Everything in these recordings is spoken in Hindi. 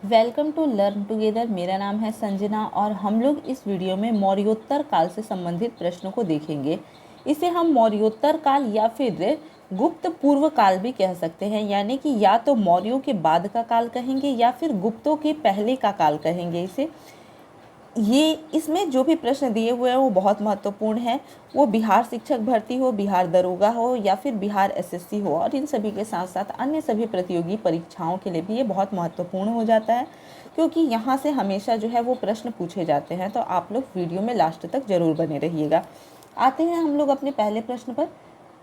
Welcome to learn together. मेरा नाम है संजना और हम लोग इस वीडियो में मौर्योत्तर काल से संबंधित प्रश्नों को देखेंगे। इसे हम मौर्योत्तर काल या फिर गुप्त पूर्व काल भी कह सकते हैं, यानी कि या तो मौर्यों के बाद का काल कहेंगे या फिर गुप्तों के पहले का काल कहेंगे इसे। ये इसमें जो भी प्रश्न दिए हुए हैं वो बहुत महत्वपूर्ण है। वो बिहार शिक्षक भर्ती हो, बिहार दरोगा हो या फिर बिहार एसएससी हो, और इन सभी के साथ साथ अन्य सभी प्रतियोगी परीक्षाओं के लिए भी ये बहुत महत्वपूर्ण हो जाता है, क्योंकि यहाँ से हमेशा जो है वो प्रश्न पूछे जाते हैं। तो आप लोग वीडियो में लास्ट तक जरूर बने रहिएगा। आते हैं हम लोग अपने पहले प्रश्न पर।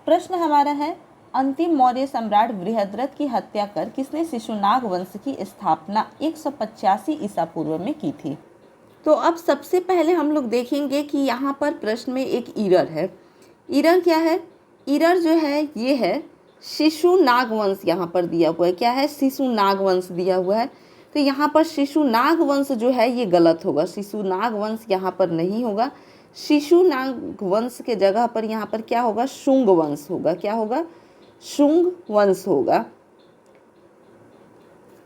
प्रश्न हमारा है, अंतिम मौर्य सम्राट बृहद्रथ की हत्या कर किसने शिशुनाग वंश की स्थापना 185 ईसा पूर्व में की थी? तो अब सबसे पहले हम लोग देखेंगे कि यहाँ पर प्रश्न में एक ईरर है। ईरर क्या है? ईरर जो है ये है शिशुनाग वंश, यहाँ पर दिया हुआ है। क्या है? शिशुनाग वंश दिया हुआ है। तो यहाँ पर शिशुनाग वंश जो है ये गलत होगा। शिशुनाग वंश यहाँ पर नहीं होगा। शिशुनाग वंश के जगह पर यहाँ पर क्या होगा? शुंग वंश होगा। क्या होगा? शुंग वंश होगा।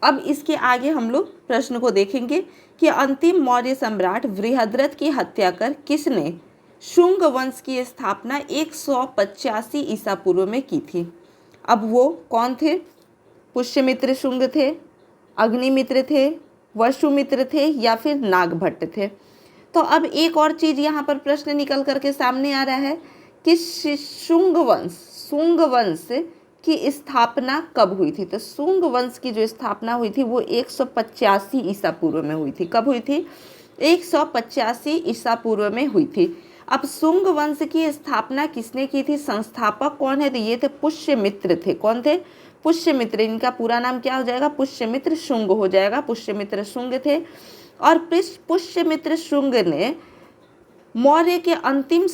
अब इसके आगे हम लोग प्रश्न को देखेंगे कि अंतिम मौर्य सम्राट बृहद्रथ की हत्या कर किसने शुंग वंश की स्थापना 185 ईसा पूर्व में की थी? अब वो कौन थे? पुष्यमित्र शुंग थे, अग्निमित्र थे, वसुमित्र थे या फिर नागभट्ट थे? तो अब एक और चीज यहाँ पर प्रश्न निकल करके सामने आ रहा है कि शुंग वंश की स्थापना कब हुई थी? तो शुंग वंश की जो स्थापना हुई थी वो 185 ईसा पूर्व में हुई थी। कब हुई थी? 185 ईसा पूर्व में हुई थी। अब शुंग वंश की स्थापना किसने की थी? संस्थापक कौन है? तो ये थे पुष्यमित्र थे। कौन थे? पुष्यमित्र। इनका पूरा नाम क्या हो जाएगा? पुष्यमित्र शुंग हो जाएगा। पुष्यमित्र शुंग थे। और पुष्यमित्र शुंग ने मौर्य के अंतिम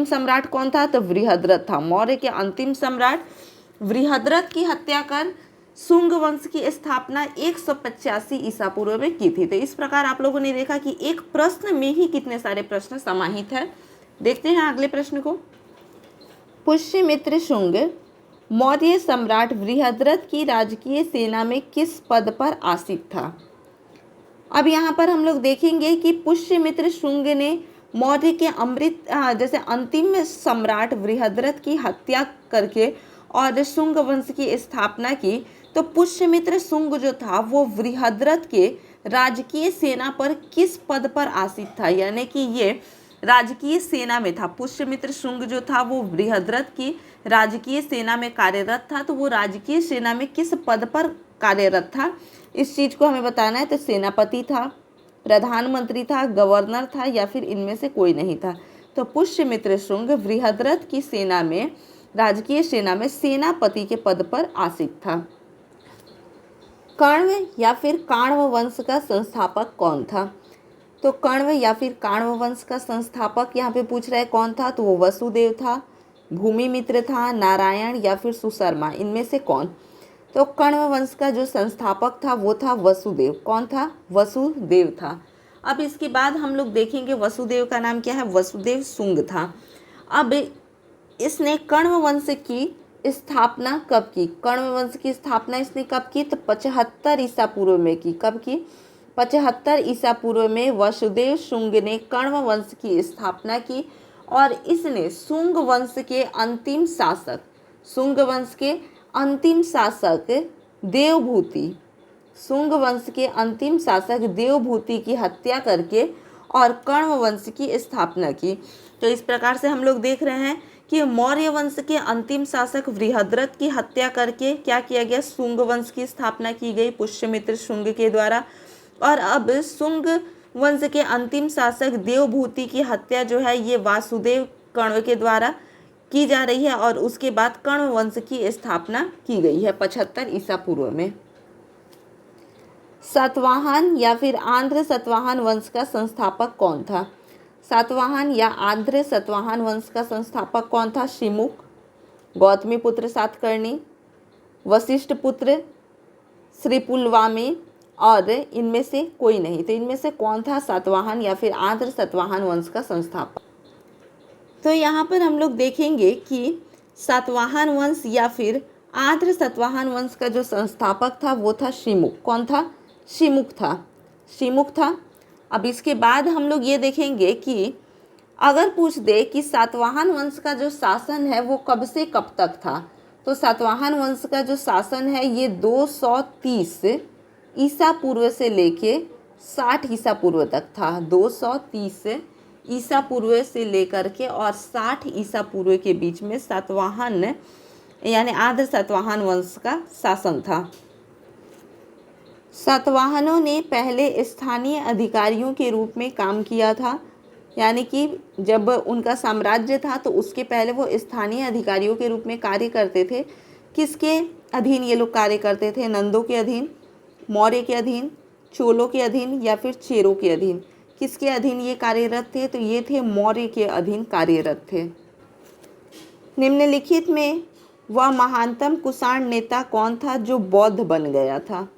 सम्राट कौन था? तो बृहद्रथ था। मौर्य के अंतिम सम्राट बृहद्रथ की हत्या कर शुंग वंश की स्थापना 185 ईसा पूर्व में की थी। तो इस प्रकार आप लोगों ने देखा कि एक प्रश्न में ही कितने सारे प्रश्न समाहित है। देखते हैं अगले प्रश्न को। पुष्यमित्र शुंग मौर्य सम्राट बृहद्रथ की राजकीय सेना में किस पद पर आसीन था? अब यहाँ पर हम लोग देखेंगे कि पुष्यमित्र शुंग ने मौर्य के जैसे अंतिम सम्राट बृहद्रथ की हत्या करके और शुंग वंश की स्थापना की। तो पुष्यमित्र शुंग जो था वो बृहद्रथ के राजकीय सेना पर किस पद पर आसीन था? यानी कि ये राजकीय सेना में था। पुष्यमित्र शुंग जो था वो बृहद्रथ की राजकीय सेना में कार्यरत था। तो वो राजकीय सेना में किस पद पर कार्यरत था, इस चीज को हमें बताना है। तो सेनापति था, प्रधानमंत्री था, गवर्नर था या फिर इनमें से कोई नहीं था? तो पुष्यमित्र शुंग बृहद्रथ की सेना में, राजकीय सेना में सेनापति के पद पर आसीन था। कण्व या फिर काण्व वंश का संस्थापक कौन था? तो कण्व या फिर काण्व वंश का संस्थापक यहाँ पे पूछ रहा है कौन था? तो वो वसुदेव था, भूमिमित्र था, नारायण या फिर सुशर्मा, इनमें से कौन? तो कण्व वंश का जो संस्थापक था वो था वसुदेव। कौन था? वसुदेव था। अब इसके बाद हम लोग देखेंगे वसुदेव का नाम क्या है? वसुदेव शुंग था। अब इसने कण्व वंश की स्थापना कब की? कण्व वंश की स्थापना इसने कब की? तो 75 ईसा पूर्व में की। कब की? 75 ईसा पूर्व में वसुदेव शुंग ने कण्व वंश की स्थापना की और इसने शुंग वंश के अंतिम शासक, शुंग वंश के अंतिम शासक देवभूति, शुंग वंश के अंतिम शासक देवभूति की हत्या करके और कण्व वंश की स्थापना की। तो इस प्रकार से हम लोग देख रहे हैं कि मौर्य वंश के अंतिम शासक बृहद्रथ की हत्या करके क्या किया गया? शुंग वंश की स्थापना की गई पुष्यमित्र शुंग के द्वारा। और अब शुंग वंश के अंतिम शासक देवभूति की हत्या जो है ये वासुदेव कण्व के द्वारा की जा रही है और उसके बाद कण्व वंश की स्थापना की गई है 75 ईसा पूर्व में। सातवाहन या फिर आंध्र सतवाहन वंश का संस्थापक कौन था? सातवाहन या आंध्र सतवाहन वंश का संस्थापक कौन था? शिमुक, गौतमी पुत्र सातकर्णी, वशिष्ठ पुत्र श्रीपुलवामी और इनमें से कोई नहीं। तो इनमें से कौन था सातवाहन या फिर आंध्र सतवाहन वंश का संस्थापक? तो यहाँ पर हम लोग देखेंगे कि सातवाहन वंश या फिर आर्य सातवाहन वंश का जो संस्थापक था वो था शिमुख। कौन था? शिमुख था। शिमुख था। अब इसके बाद हम लोग ये देखेंगे कि अगर पूछ दे कि सातवाहन वंश का जो शासन है वो कब से कब तक था, तो सातवाहन वंश का जो शासन है ये 230 ईसा पूर्व से लेके 60 ईसा पूर्व तक था। 230 ईसा पूर्व से लेकर के और 60 ईसा पूर्व के बीच में सातवाहन यानी आर्य सातवाहन वंश का शासन था। सातवाहनों ने पहले स्थानीय अधिकारियों के रूप में काम किया था, यानी कि जब उनका साम्राज्य था तो उसके पहले वो स्थानीय अधिकारियों के रूप में कार्य करते थे। किसके अधीन ये लोग कार्य करते थे? नंदों के अधीन, मौर्य के अधीन, चोलों के अधीन या फिर चेरों के अधीन। किसके अधीन ये कार्यरत थे? तो ये थे मौर्य के अधीन कार्यरत थे। निम्नलिखित में वह महानतम कुषाण नेता कौन था जो बौद्ध बन गया था?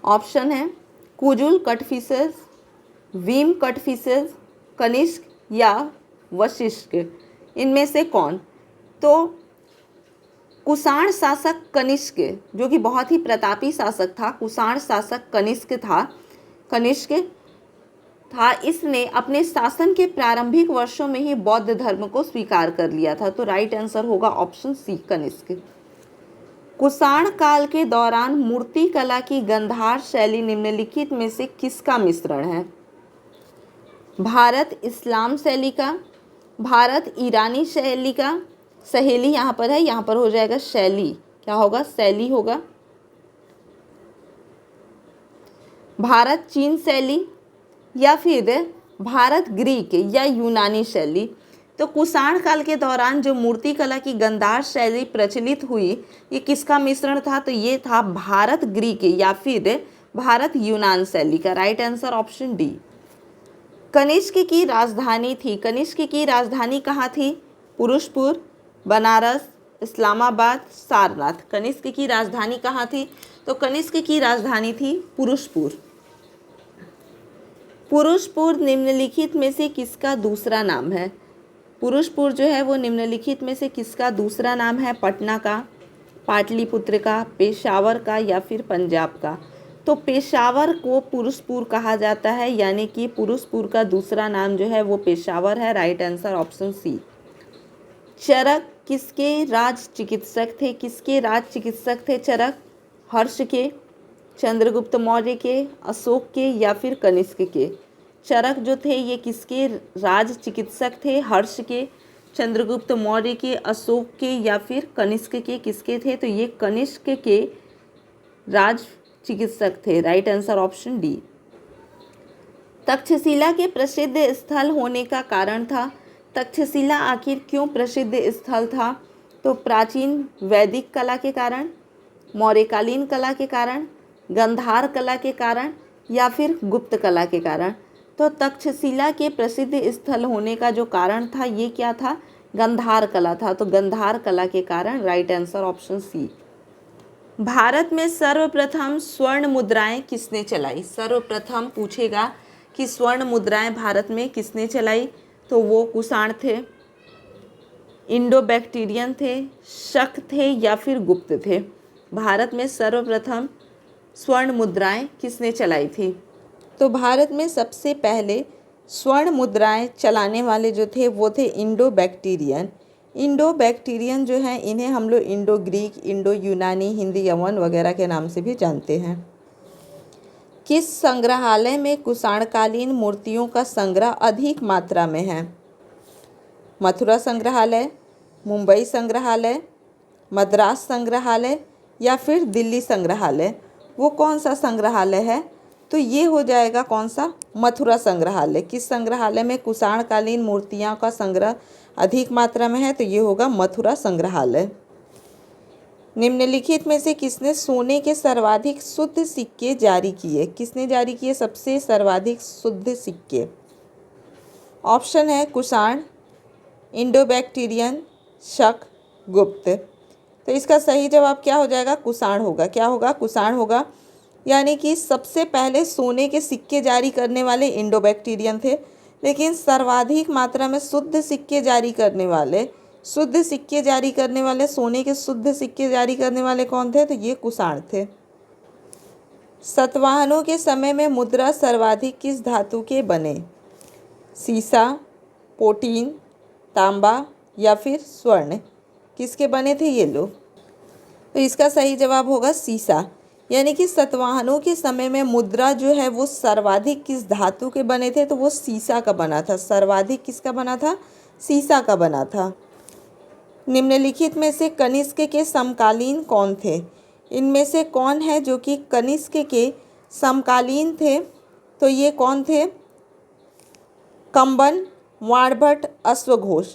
ऑप्शन है कुजुल कटफिसेस, भीम कटफिसेस, कनिष्क या वशिष्ठ। इनमें से कौन? तो कुषाण शासक कनिष्क, जो कि बहुत ही प्रतापी शासक था, कुषाण शासक कनिष्क था, इसने अपने शासन के प्रारंभिक वर्षों में ही बौद्ध धर्म को स्वीकार कर लिया था। तो राइट आंसर होगा ऑप्शन सी, कनिष्क। कुषाण काल के दौरान मूर्ति कला की गंधार शैली निम्नलिखित में से किसका मिश्रण है? भारत इस्लाम शैली का, भारत ईरानी शैली का, सहेली यहाँ पर है, यहाँ पर हो जाएगा शैली। क्या होगा? शैली होगा। भारत चीन शैली या फिर भारत ग्रीक या यूनानी शैली। तो कुषाण काल के दौरान जो मूर्ति कला की गंधार शैली प्रचलित हुई, ये किसका मिश्रण था? तो ये था भारत ग्रीक या फिर भारत यूनान शैली का। Right answer option D. Kanishka की राजधानी थी, कनिष्क की राजधानी कहाँ थी? पुरुषपुर, बनारस, इस्लामाबाद, सारनाथ। कनिष्क की राजधानी कहाँ थी? तो कनिष्क की राजधानी थी पुरुषपुर। पुरुषपुर निम्नलिखित में से किसका दूसरा नाम है? पुरुषपुर जो है वो निम्नलिखित में से किसका दूसरा नाम है? पटना का, पाटलिपुत्र का, पेशावर का या फिर पंजाब का। तो पेशावर को पुरुषपुर कहा जाता है, यानी कि पुरुषपुर का दूसरा नाम जो है वो पेशावर है। Right answer option C. Charak किसके राज चिकित्सक थे? किसके राज चिकित्सक थे चरक? हर्ष के, चंद्रगुप्त मौर्य के, अशोक के या फिर कनिष्क के। चरक जो थे ये किसके राज चिकित्सक थे? हर्ष के, चंद्रगुप्त मौर्य के, अशोक के या फिर कनिष्क के। किसके थे? तो ये कनिष्क के राज चिकित्सक थे। Right answer option D. Takshashila के प्रसिद्ध स्थल होने का कारण था। तक्षशिला आखिर क्यों प्रसिद्ध स्थल था? तो प्राचीन वैदिक कला के कारण, मौर्यकालीन कला के कारण, गंधार कला के कारण या फिर गुप्त कला के कारण। तो तक्षशिला के प्रसिद्ध स्थल होने का जो कारण था ये क्या था? गंधार कला था। तो गंधार कला के कारण। Right answer option C. Bharat में सर्वप्रथम स्वर्ण मुद्राएं किसने चलाई? सर्वप्रथम पूछेगा कि स्वर्ण मुद्राएं भारत में किसने चलाई? तो वो कुषाण थे, इंडो बैक्टीरियन थे, शक थे या फिर गुप्त थे। भारत में सर्वप्रथम स्वर्ण मुद्राएं किसने चलाई थी? तो भारत में सबसे पहले स्वर्ण मुद्राएं चलाने वाले जो थे वो थे इंडो बैक्टीरियन। इंडो बैक्टीरियन जो हैं इन्हें हम लोग इंडो ग्रीक, इंडो यूनानी, हिंदी यवन वगैरह के नाम से भी जानते हैं। किस संग्रहालय में कुषाणकालीन मूर्तियों का संग्रह अधिक मात्रा में है? मथुरा संग्रहालय, मुंबई संग्रहालय, मद्रास संग्रहालय या फिर दिल्ली संग्रहालय। वो कौन सा संग्रहालय है? तो ये हो जाएगा कौन सा? मथुरा संग्रहालय। किस संग्रहालय में कुषाणकालीन मूर्तियां का संग्रह अधिक मात्रा में है? तो ये होगा मथुरा संग्रहालय। निम्नलिखित में से किसने सोने के सर्वाधिक शुद्ध सिक्के जारी किए? किसने जारी किए सबसे सर्वाधिक शुद्ध सिक्के? ऑप्शन है कुषाण, इंडो बैक्टीरियन, शक, गुप्त। तो इसका सही जवाब क्या हो जाएगा? कुषाण होगा। क्या होगा? कुषाण होगा। यानी कि सबसे पहले सोने के सिक्के जारी करने वाले इंडो बैक्टीरियन थे, लेकिन सर्वाधिक मात्रा में शुद्ध सिक्के जारी करने वाले शुद्ध सिक्के जारी करने वाले, सोने के शुद्ध सिक्के जारी करने वाले कौन थे? तो ये कुषाण थे। सातवाहनों के समय में मुद्रा सर्वाधिक किस धातु के बने? सीसा, पोटीन, तांबा या फिर स्वर्ण, किसके बने थे ये लोग? तो इसका सही जवाब होगा सीसा। यानी कि सातवाहनों के समय में मुद्रा जो है वो सर्वाधिक किस धातु के बने थे? तो वो सीसा का बना था। सर्वाधिक किसका बना था? सीसा का बना था। निम्नलिखित में से कनिष्क के समकालीन कौन थे? इनमें से कौन है जो कि कनिष्क के समकालीन थे? तो ये कौन थे? कंबन, वाणभट्ट, अश्वघोष।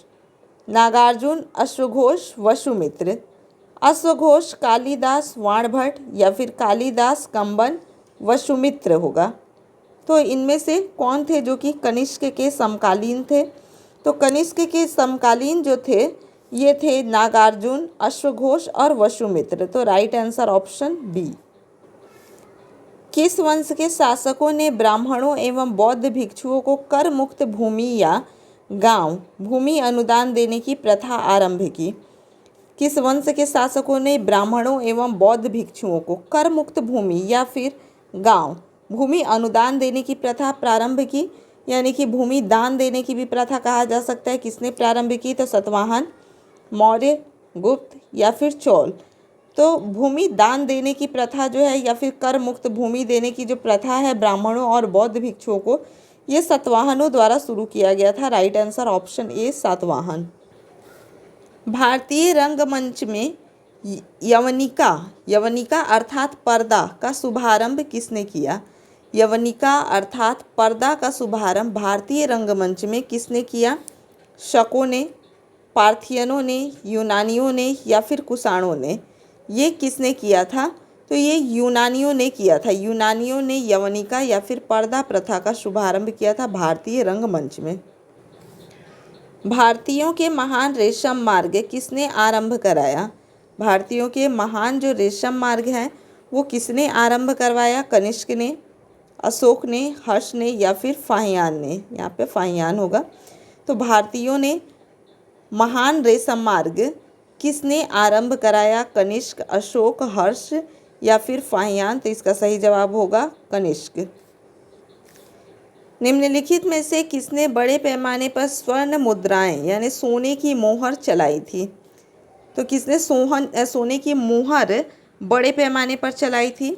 नागार्जुन, अश्वघोष, वसुमित्र। अश्वघोष कालिदास, वाणभट्ट या फिर कालिदास, कंबन, वसुमित्र होगा। तो इनमें से कौन थे जो कि कनिष्क के समकालीन थे? तो कनिष्क के समकालीन जो थे ये थे नागार्जुन, अश्वघोष और वसुमित्र। तो राइट आंसर ऑप्शन बी। किस वंश के शासकों ने ब्राह्मणों एवं बौद्ध भिक्षुओं को कर मुक्त भूमि या गांव भूमि अनुदान देने की प्रथा आरंभ की? किस वंश के शासकों ने ब्राह्मणों एवं बौद्ध भिक्षुओं को कर मुक्त भूमि या फिर गांव भूमि अनुदान देने की प्रथा प्रारंभ की? यानी कि भूमि दान देने की भी प्रथा कहा जा सकता है। किसने प्रारंभ की? तो सातवाहन, मौर्य, गुप्त या फिर चोल। तो भूमि दान देने की प्रथा जो है या फिर कर मुक्त भूमि देने की जो प्रथा है ब्राह्मणों और बौद्ध भिक्षुओं को, ये सातवाहनों द्वारा शुरू किया गया था। राइट आंसर ऑप्शन ए, सातवाहन। भारतीय रंगमंच में यवनिका अर्थात पर्दा का शुभारंभ किसने किया? यवनिका अर्थात पर्दा का शुभारंभ भारतीय रंगमंच में किसने किया? शकों ने, पार्थियनों ने, यूनानियों ने या फिर कुषाणों ने? ये किसने किया था? तो ये यूनानियों ने किया था। यूनानियों ने यवनिका या फिर पर्दा प्रथा का शुभारंभ किया था भारतीय रंगमंच में। भारतीयों के महान रेशम मार्ग किसने आरंभ कराया? भारतीयों के महान जो रेशम मार्ग हैं वो किसने आरंभ करवाया? कनिष्क ने, अशोक ने, हर्ष ने या फिर फाहियान ने? यहाँ पे फाहियान होगा। तो भारतीयों ने महान रेशम मार्ग किसने आरंभ कराया? कनिष्क, अशोक, हर्ष या फिर फाहियान? तो इसका सही जवाब होगा कनिष्क। निम्नलिखित में से किसने बड़े पैमाने पर स्वर्ण मुद्राएं यानी सोने की मोहर चलाई थी? तो किसने सोने की मोहर बड़े पैमाने पर चलाई थी?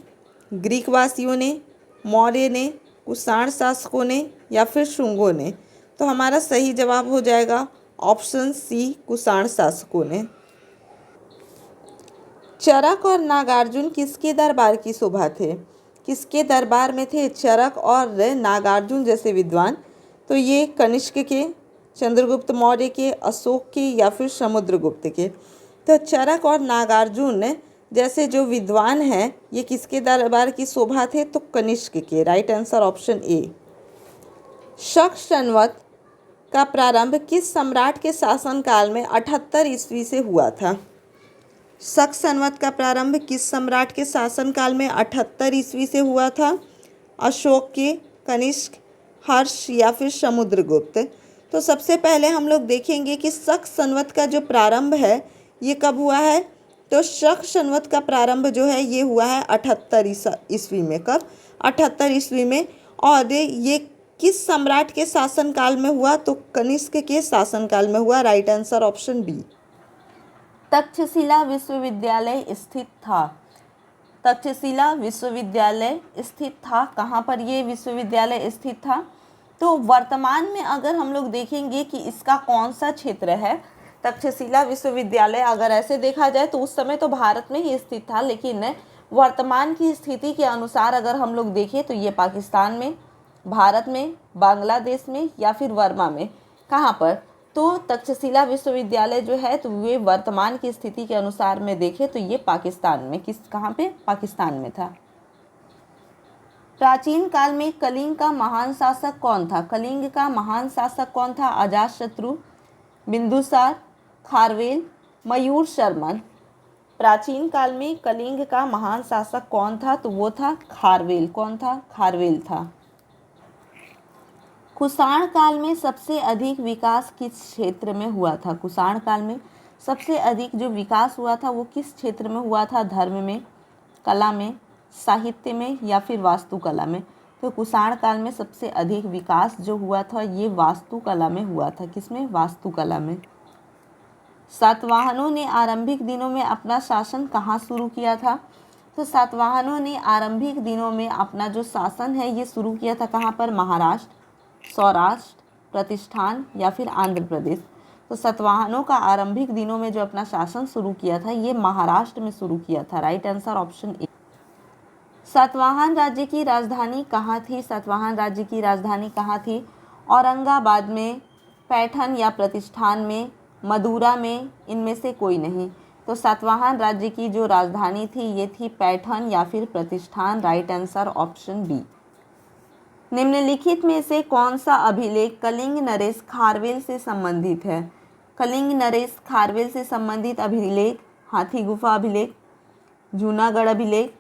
ग्रीक वासियों ने, मौर्य ने, कुषाण शासकों ने या फिर शुंगों ने? तो हमारा सही जवाब हो जाएगा ऑप्शन सी, कुषाण शासकों ने। चरक और नागार्जुन किसके दरबार की शोभा थे? किसके दरबार में थे चरक और नागार्जुन जैसे विद्वान? तो ये कनिष्क के, चंद्रगुप्त मौर्य के, अशोक के या फिर समुद्रगुप्त के? तो चरक और नागार्जुन जैसे जो विद्वान हैं ये किसके दरबार की शोभा थे? तो कनिष्क के। राइट आंसर ऑप्शन ए। शक संवत का प्रारंभ किस सम्राट के शासनकाल में 78 ईस्वी से हुआ था? शक संवत का प्रारंभ किस सम्राट के शासनकाल में 78 ईस्वी से हुआ था? अशोक के, कनिष्क, हर्ष या फिर समुद्रगुप्त? तो सबसे पहले हम लोग देखेंगे कि शक संवत का जो प्रारंभ है ये कब हुआ है? तो शक संवत का प्रारंभ जो है ये हुआ है 78 ईस्वी में। कब? 78 ईस्वी में। और ये किस सम्राट के शासनकाल में हुआ? तो कनिष्क के शासनकाल में हुआ। Right answer option B. Takshashila विश्वविद्यालय स्थित था। तक्षशिला विश्वविद्यालय स्थित था। कहाँ पर ये विश्वविद्यालय स्थित था? तो वर्तमान में अगर हम लोग देखेंगे कि इसका कौन सा क्षेत्र है, तक्षशिला विश्वविद्यालय अगर ऐसे देखा जाए तो उस समय तो भारत में ही स्थित था, लेकिन वर्तमान की स्थिति के अनुसार अगर हम लोग देखें तो ये पाकिस्तान में, भारत में, बांग्लादेश में या फिर बर्मा में। कहाँ पर? तो तक्षशिला विश्वविद्यालय जो है तो वे वर्तमान की स्थिति के अनुसार में देखें तो ये पाकिस्तान में, कहाँ पे? पाकिस्तान में था। प्राचीन काल में कलिंग का महान शासक कौन था? कलिंग का महान शासक कौन था? अजातशत्रु, बिंदुसार, खारवेल, मयूर शर्मन। प्राचीन काल में कलिंग का महान शासक कौन था? तो वो था खारवेल। कौन था? खारवेल था। कुषाण काल में सबसे अधिक विकास किस क्षेत्र में हुआ था? कुषाण काल में सबसे अधिक जो विकास हुआ था वो किस क्षेत्र में हुआ था? धर्म में, कला में, साहित्य में या फिर वास्तुकला में? तो कुषाण काल में सबसे अधिक विकास जो हुआ था ये वास्तुकला में हुआ था। किसमें? वास्तुकला में। सातवाहनों ने आरंभिक दिनों में अपना शासन कहाँ शुरू किया था? तो सातवाहनों ने आरंभिक दिनों में अपना जो शासन है ये शुरू किया था कहाँ पर? महाराष्ट्र, सौराष्ट्र, प्रतिष्ठान या फिर आंध्र प्रदेश। तो सातवाहनों का आरंभिक दिनों में जो अपना शासन शुरू किया था ये महाराष्ट्र में शुरू किया था। राइट आंसर ऑप्शन ए। सातवाहन राज्य की राजधानी कहाँ थी? सातवाहन राज्य की राजधानी कहाँ थी? औरंगाबाद में, पैठन या प्रतिष्ठान में, मदुरा में, इनमें से कोई नहीं। तो सातवाहन राज्य की जो राजधानी थी ये थी पैठन या फिर Pratishthan. Right answer option B. निम्नलिखित में से कौन सा अभिलेख कलिंग नरेश खारवेल से संबंधित है? कलिंग नरेश खारवेल से संबंधित अभिलेख हाथी गुफा अभिलेख, जूनागढ़ अभिलेख,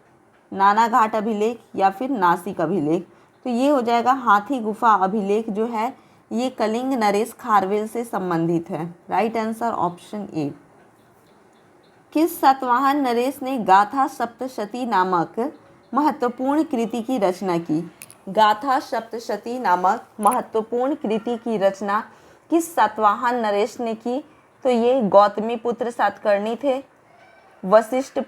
नानाघाट अभिलेख या फिर नासिक अभिलेख? तो ये हो जाएगा हाथी गुफा अभिलेख जो है ये कलिंग नरेश खारवेल से संबंधित है। राइट आंसर ऑप्शन ए। किस सातवाहन नरेश ने गाथा सप्तशती नामक महत्वपूर्ण कृति की रचना की? गाथा सप्तशती नामक महत्वपूर्ण कृति की रचना किस सातवाहन नरेश ने की? तो ये गौतमी पुत्र सातकर्णी थे, वशिष्ठ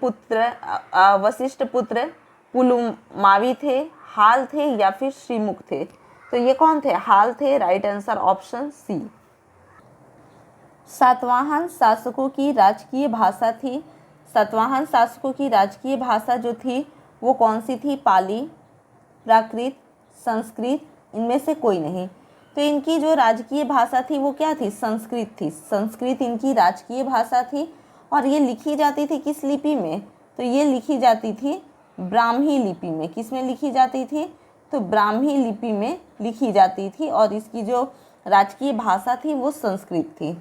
पुत्र पुलुमावी थे, हाल थे या फिर श्रीमुख थे? तो ये कौन थे? हाल थे। Right answer option C. Satavahana शासकों की राजकीय भाषा थी। सातवाहन शासकों की राजकीय भाषा जो थी वो कौन सी थी? पाली, प्राकृत, संस्कृत, इनमें से कोई नहीं। तो इनकी जो राजकीय भाषा थी वो क्या थी? संस्कृत थी। संस्कृत इनकी राजकीय भाषा थी और ये लिखी जाती थी किस लिपि में? तो ये लिखी जाती थी ब्राह्मी लिपि में। किस में लिखी जाती थी? तो ब्राह्मी लिपि में लिखी जाती थी और इसकी जो राजकीय भाषा थी वो संस्कृत थी।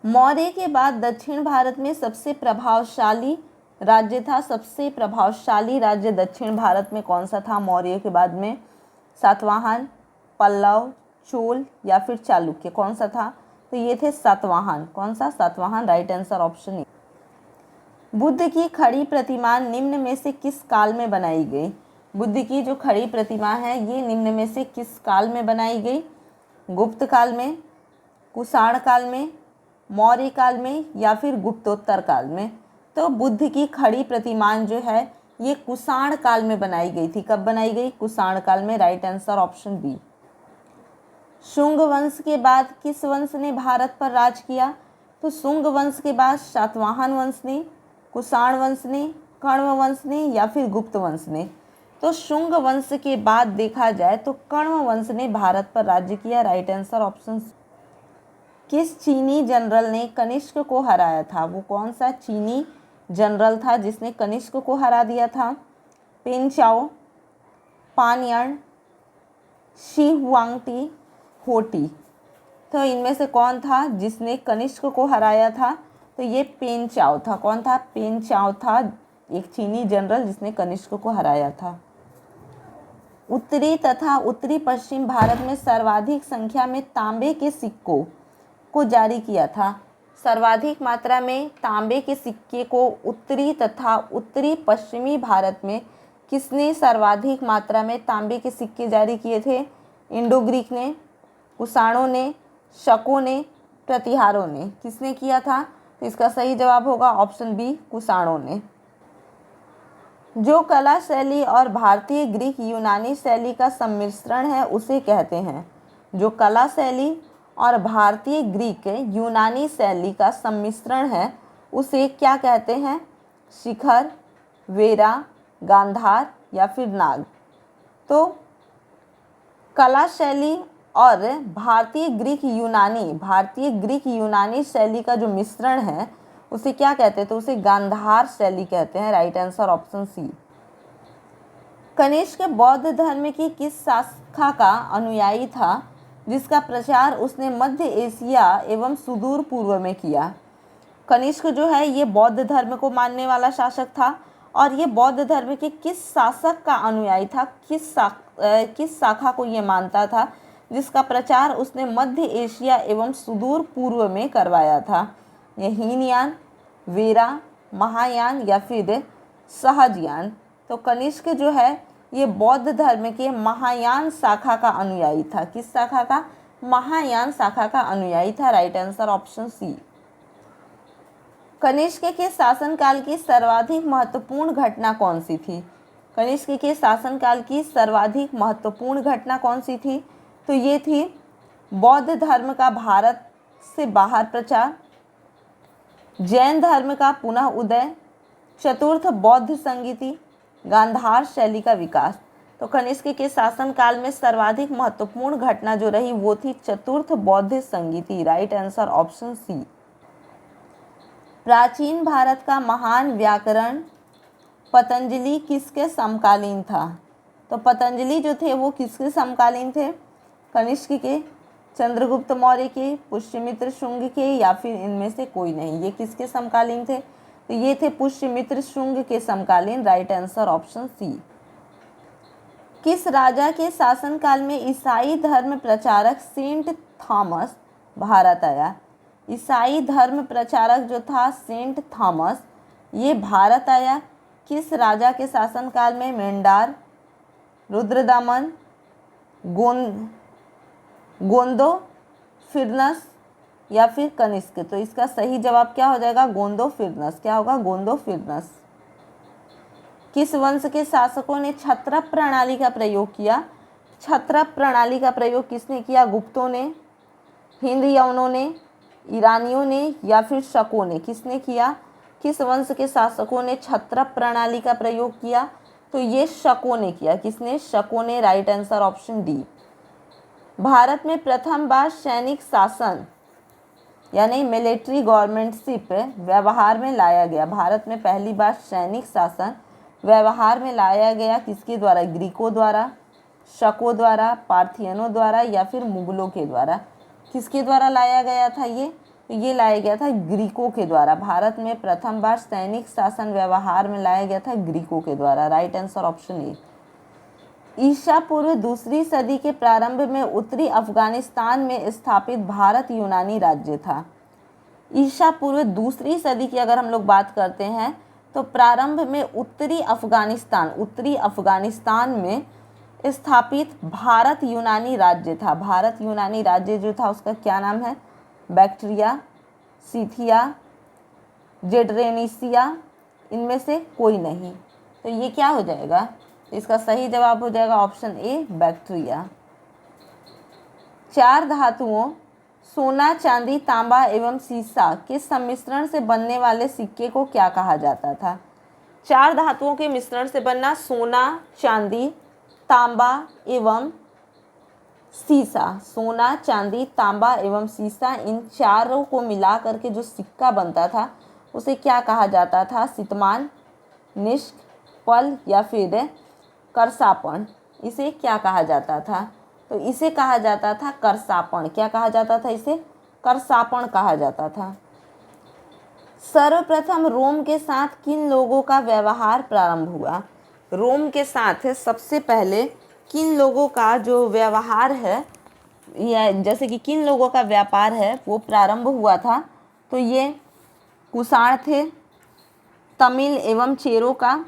मौर्य के बाद दक्षिण भारत में सबसे प्रभावशाली राज्य था। सबसे प्रभावशाली राज्य दक्षिण भारत में कौन सा था मौर्य के बाद में? सातवाहन, पल्लव, चोल या फिर चालुक्य? कौन सा था? तो ये थे सातवाहन। कौन सा? सातवाहन। राइट आंसर ऑप्शन ए। बुद्ध की खड़ी प्रतिमा निम्न में से किस काल में बनाई गई? बुद्ध की जो खड़ी प्रतिमा है ये निम्न में से किस काल में बनाई गई? गुप्त काल में, कुषाण काल में, मौर्य काल में या फिर गुप्तोत्तर काल में? तो बुद्ध की खड़ी प्रतिमा जो है ये कुषाण काल में बनाई गई थी। कब बनाई गई? कुषाण काल में। Right answer option B. Shunga वंश के बाद किस वंश ने भारत पर राज किया? तो शुंग वंश के बाद सातवाहन वंश ने, कुषाण वंश ने, कण्व वंश ने या फिर गुप्त वंश ने? तो शुंग वंश के बाद देखा जाए तो कण्व वंश ने भारत पर राज्य किया। Right answer option. किस चीनी जनरल ने कनिष्क को हराया था? वो कौन सा चीनी जनरल था जिसने कनिष्क को हरा दिया था? पेन चाओ, पानयान, शी हुआंगटी, होटी? तो इनमें से कौन था जिसने कनिष्क को हराया था? तो ये पेन चाओ था। कौन था? पेन चाओ था, एक चीनी जनरल जिसने कनिष्क को हराया था। उत्तरी तथा उत्तरी पश्चिम भारत में सर्वाधिक संख्या में तांबे के सिक्कों को जारी किया था। सर्वाधिक मात्रा में तांबे के सिक्के को उत्तरी तथा उत्तरी पश्चिमी भारत में किसने सर्वाधिक मात्रा में तांबे के सिक्के जारी किए थे? इंडो ग्रीक ने, कुषाणों ने, शकों ने, प्रतिहारों ने? किसने किया था? तो इसका सही जवाब होगा ऑप्शन बी, कुषाणों ने। जो कला शैली और भारतीय ग्रीक यूनानी शैली का सम्मिश्रण है उसे कहते हैं। जो कला शैली और भारतीय ग्रीक यूनानी शैली का सम्मिश्रण है उसे क्या कहते हैं? शिखर, वेरा, गांधार या फिर नाग? तो कला शैली और भारतीय ग्रीक यूनानी शैली का जो मिश्रण है उसे क्या कहते हैं? तो उसे गांधार शैली कहते हैं। Right answer option C. Kanishka बौद्ध धर्म की किस शाखा का अनुयायी था जिसका प्रचार उसने मध्य एशिया एवं सुदूर पूर्व में किया? कनिष्क जो है ये बौद्ध धर्म को मानने वाला शासक था और ये बौद्ध धर्म के किस शासक का अनुयायी था? किस किस शाखा को ये मानता था जिसका प्रचार उसने मध्य एशिया एवं सुदूर पूर्व में करवाया था? ये हीनयान, वेरा, महायान या फिर सहजयान? तो कनिष्क जो है ये बौद्ध धर्म के महायान शाखा का अनुयायी था। किस शाखा का? महायान शाखा का अनुयायी था। Right answer option C. Kanishka के शासनकाल की सर्वाधिक महत्वपूर्ण घटना कौन सी थी? कनिष्क के शासनकाल की सर्वाधिक महत्वपूर्ण घटना कौन सी थी? तो ये थी बौद्ध धर्म का भारत से बाहर प्रचार, जैन धर्म का पुनः उदय, चतुर्थ बौद्ध संगीति, गांधार शैली का विकास। तो कनिष्क के शासनकाल में सर्वाधिक महत्वपूर्ण घटना जो रही वो थी चतुर्थ बौद्ध संगीति। Right answer option C. प्राचीन भारत का महान व्याकरण पतंजलि किसके समकालीन था? तो पतंजलि जो थे वो किसके समकालीन थे? कनिष्क के, चंद्रगुप्त मौर्य के, पुष्यमित्र शुंग के या फिर इनमें से कोई नहीं? ये किसके समकालीन थे? तो ये थे पुष्यमित्र शुंग के समकालीन। Right answer option C. किस राजा के शासनकाल में ईसाई धर्म प्रचारक सेंट थॉमस भारत आया? ईसाई धर्म प्रचारक जो था सेंट थॉमस ये भारत आया। किस राजा के शासनकाल में? मेंडार, रुद्रदमन, गोंदो फिरनस या फिर कनिष्क? तो इसका सही जवाब क्या हो जाएगा? गोंदो फिरनस। क्या होगा? गोंदो फिरनस। किस वंश के शासकों ने क्षत्रप प्रणाली का प्रयोग किया? क्षत्रप प्रणाली का प्रयोग किसने किया? गुप्तों ने, हिंद यवनों ने, ईरानियों ने या फिर शकों ने? किसने किया? किस वंश के शासकों ने क्षत्रप प्रणाली का प्रयोग किया? तो ये शकों ने किया। किसने? शकों ने। Right answer option D. Bharat में प्रथम बार सैनिक शासन यानी मिलिट्री गवर्नमेंटशिप व्यवहार में लाया गया। भारत में पहली बार सैनिक शासन व्यवहार में लाया गया किसके द्वारा? ग्रीकों द्वारा, शकों द्वारा, पार्थियनों द्वारा या फिर मुगलों के द्वारा? किसके द्वारा लाया गया था ये? तो ये लाया गया था ग्रीकों के द्वारा। भारत में प्रथम बार सैनिक शासन व्यवहार में लाया गया था ग्रीकों के द्वारा। Right answer option A. ईसा पूर्व दूसरी सदी के प्रारंभ में उत्तरी अफगानिस्तान में स्थापित भारत यूनानी राज्य था। ईसा पूर्व दूसरी सदी की अगर हम लोग बात करते हैं तो प्रारंभ में उत्तरी अफगानिस्तान में स्थापित भारत यूनानी राज्य था। भारत यूनानी राज्य जो था उसका क्या नाम है? बैक्ट्रिया, सीथिया, जेड्रेनिसिया, इनमें से कोई नहीं। तो ये क्या हो जाएगा? तो इसका सही जवाब हो जाएगा ऑप्शन ए, बैक्ट्रिया। चार धातुओं सोना, चांदी, तांबा एवं सीसा के सम्मिश्रण से बनने वाले सिक्के को क्या कहा जाता था? चार धातुओं के मिश्रण से बनना सोना, चांदी, तांबा एवं सीसा। सोना, चांदी, तांबा एवं सीसा, इन चारों को मिला करके जो सिक्का बनता था उसे क्या कहा जाता था? सितमान, निष्क, पल या फिर करसापण? इसे क्या कहा जाता था? तो इसे कहा जाता था करसापण। क्या कहा जाता था? इसे करसापण कहा जाता था। सर्वप्रथम रोम के साथ किन लोगों का व्यवहार प्रारंभ हुआ? रोम के साथ सबसे पहले किन लोगों का जो व्यवहार है या जैसे कि किन लोगों का व्यापार है वो प्रारंभ हुआ था? तो ये कुषाण थे, तमिल एवं चेरों का,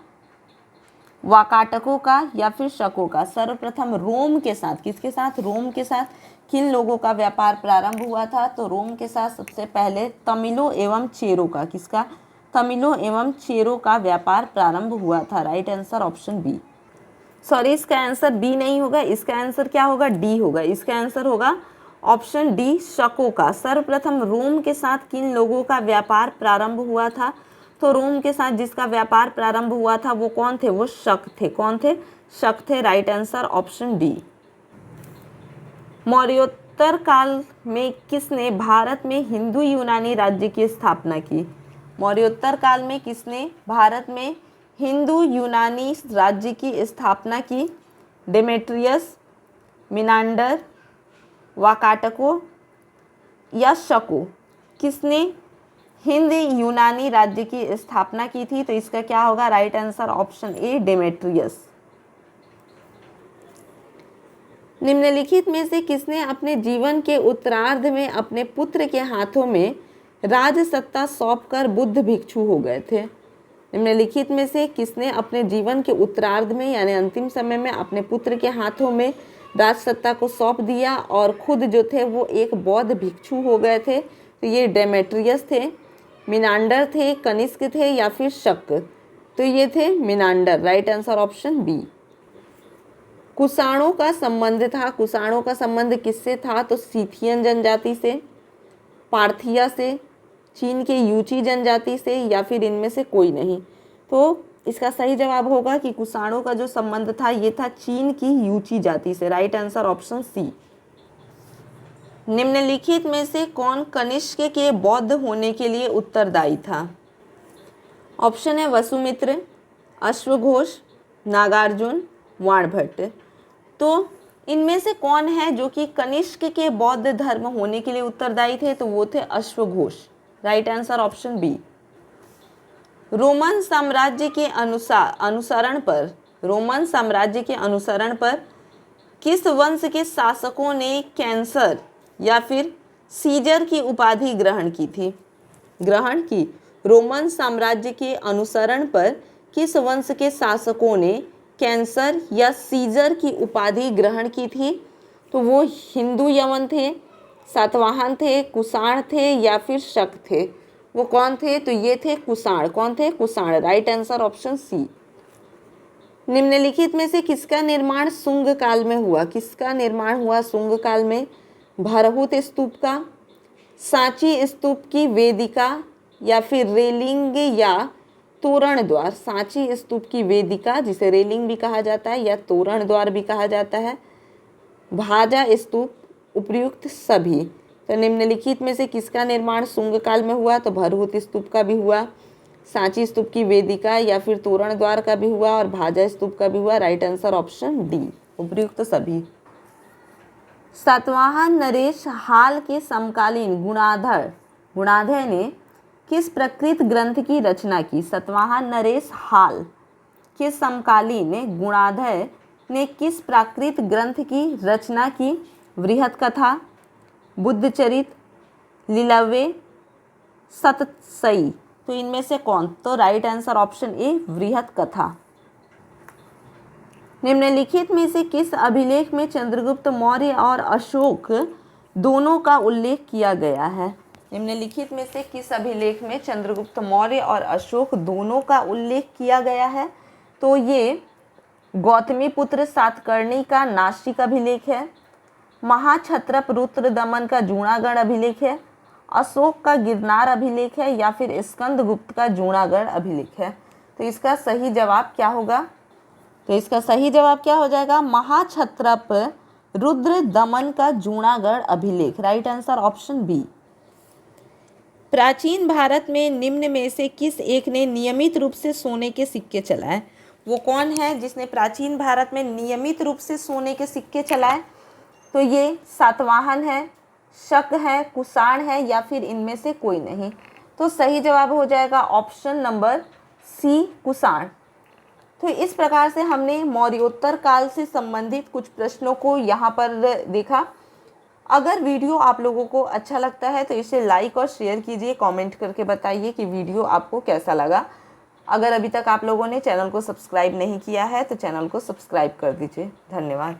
वाकाटकों का या फिर शकों का? सर्वप्रथम रोम के साथ, किसके साथ? रोम के साथ किन लोगों का व्यापार प्रारंभ हुआ था? तो रोम के साथ सबसे पहले तमिलों एवं चेरों का। किसका? तमिलों एवं चेरों का व्यापार प्रारंभ हुआ था। Right answer option B. Sorry, इसका आंसर बी नहीं होगा, इसका आंसर क्या होगा? डी होगा। इसका आंसर होगा ऑप्शन डी, शकों का। सर्वप्रथम रोम के साथ किन लोगों का व्यापार प्रारंभ हुआ था? तो रोम के साथ जिसका व्यापार प्रारंभ हुआ था वो कौन थे? वो शक थे। कौन थे? शक थे। Right answer option D. मौर्योत्तर काल में किसने भारत में हिंदू यूनानी राज्य की स्थापना की? मौर्योत्तर काल में किसने भारत में हिंदू यूनानी राज्य की स्थापना की? डेमेट्रियस, मिनांडर, वाकाटको या शको? किसने हिंद यूनानी राज्य की स्थापना की थी? तो इसका क्या होगा? राइट आंसर ऑप्शन ए, डेमेट्रियस। निम्नलिखित में से किसने अपने जीवन के उत्तरार्ध में अपने पुत्र के हाथों में राज सत्ता सौंपकर बुद्ध भिक्षु हो गए थे? निम्नलिखित में से किसने अपने जीवन के उत्तरार्ध में यानी अंतिम समय में अपने पुत्र के हाथों में राज सत्ता को सौंप दिया और खुद जो थे वो एक बौद्ध भिक्षु हो गए थे? तो ये डेमेट्रियस थे, मिनांडर थे, कनिष्क थे या फिर शक? तो ये थे Menander. Right answer option B. कुषाणों का संबंध था, कुषाणों का संबंध किससे था? तो सीथियन जनजाति से, पार्थिया से, चीन के यूची जनजाति से या फिर इनमें से कोई नहीं। तो इसका सही जवाब होगा कि कुषाणों का जो संबंध था ये था चीन की यूची जाति से। Right answer option C. निम्नलिखित में से कौन कनिष्क के बौद्ध होने के लिए उत्तरदायी था? ऑप्शन है वसुमित्र, अश्वघोष, नागार्जुन, वाणभट्ट। तो इनमें से कौन है जो कि कनिष्क के बौद्ध धर्म होने के लिए उत्तरदायी थे? तो वो थे अश्वघोष। Right answer option B. Roman साम्राज्य के अनुसरण पर किस वंश के शासकों ने कैंसर या फिर सीजर की उपाधि ग्रहण की? रोमन साम्राज्य के अनुसरण पर किस वंश के शासकों ने कैंसर या सीजर की उपाधि ग्रहण की थी? तो वो हिंदू यवन थे, सातवाहन थे, कुषाण थे या फिर शक थे? वो कौन थे? तो ये थे कुषाण। कौन थे? Kushan. Right answer option C. निम्नलिखित में से किसका निर्माण शुंग काल में हुआ? किसका निर्माण हुआ शुंग काल में? भरहुत स्तूप का, सांची स्तूप की वेदिका या फिर रेलिंग या तोरण द्वार? सांची स्तूप की वेदिका जिसे रेलिंग भी कहा जाता है या तोरण द्वार भी कहा जाता है, भाजा स्तूप, उपयुक्त सभी। तो निम्नलिखित में से किसका निर्माण शुंग काल में हुआ? तो भरहुत स्तूप का भी हुआ, सांची स्तूप की वेदिका या फिर तोरण द्वार का भी हुआ और भाजा स्तूप का भी हुआ। राइट आंसर ऑप्शन डी, उपयुक्त सभी। सातवाहन नरेश हाल के समकालीन गुणाधर ने किस प्रकृत ग्रंथ की रचना की? सातवाहन नरेश हाल के समकालीन गुणाधर ने किस प्राकृत ग्रंथ की रचना की? वृहत कथा, बुद्धचरित, लीलाव्य, सतसई। तो इनमें से कौन? तो राइट आंसर ऑप्शन ए, वृहत कथा। निम्नलिखित में से किस अभिलेख में चंद्रगुप्त मौर्य और अशोक दोनों का उल्लेख किया गया है? निम्नलिखित में से किस अभिलेख में चंद्रगुप्त मौर्य और अशोक दोनों का उल्लेख किया गया है? तो ये गौतमीपुत्र सातकर्णी का नासिक अभिलेख है, महाक्षत्रप रुद्रदमन का जूनागढ़ अभिलेख है, अशोक का गिरनार अभिलेख है या फिर स्कंदगुप्त का जूनागढ़ अभिलेख है? तो इसका सही जवाब क्या होगा? तो इसका सही जवाब क्या हो जाएगा? महाक्षत्रप रुद्रदमन का जूनागढ़ अभिलेख। Right answer option B. प्राचीन भारत में निम्न में से किस एक ने नियमित रूप से सोने के सिक्के चलाए? वो कौन है जिसने प्राचीन भारत में नियमित रूप से सोने के सिक्के चलाए? तो ये सातवाहन है, शक है, कुषाण है या फिर इनमें से कोई नहीं? तो सही जवाब हो जाएगा ऑप्शन नंबर सी, कुषाण। तो इस प्रकार से हमने मौर्योत्तर काल से संबंधित कुछ प्रश्नों को यहाँ पर देखा। अगर वीडियो आप लोगों को अच्छा लगता है तो इसे लाइक और शेयर कीजिए, कमेंट करके बताइए कि वीडियो आपको कैसा लगा। अगर अभी तक आप लोगों ने चैनल को सब्सक्राइब नहीं किया है तो चैनल को सब्सक्राइब कर दीजिए। धन्यवाद।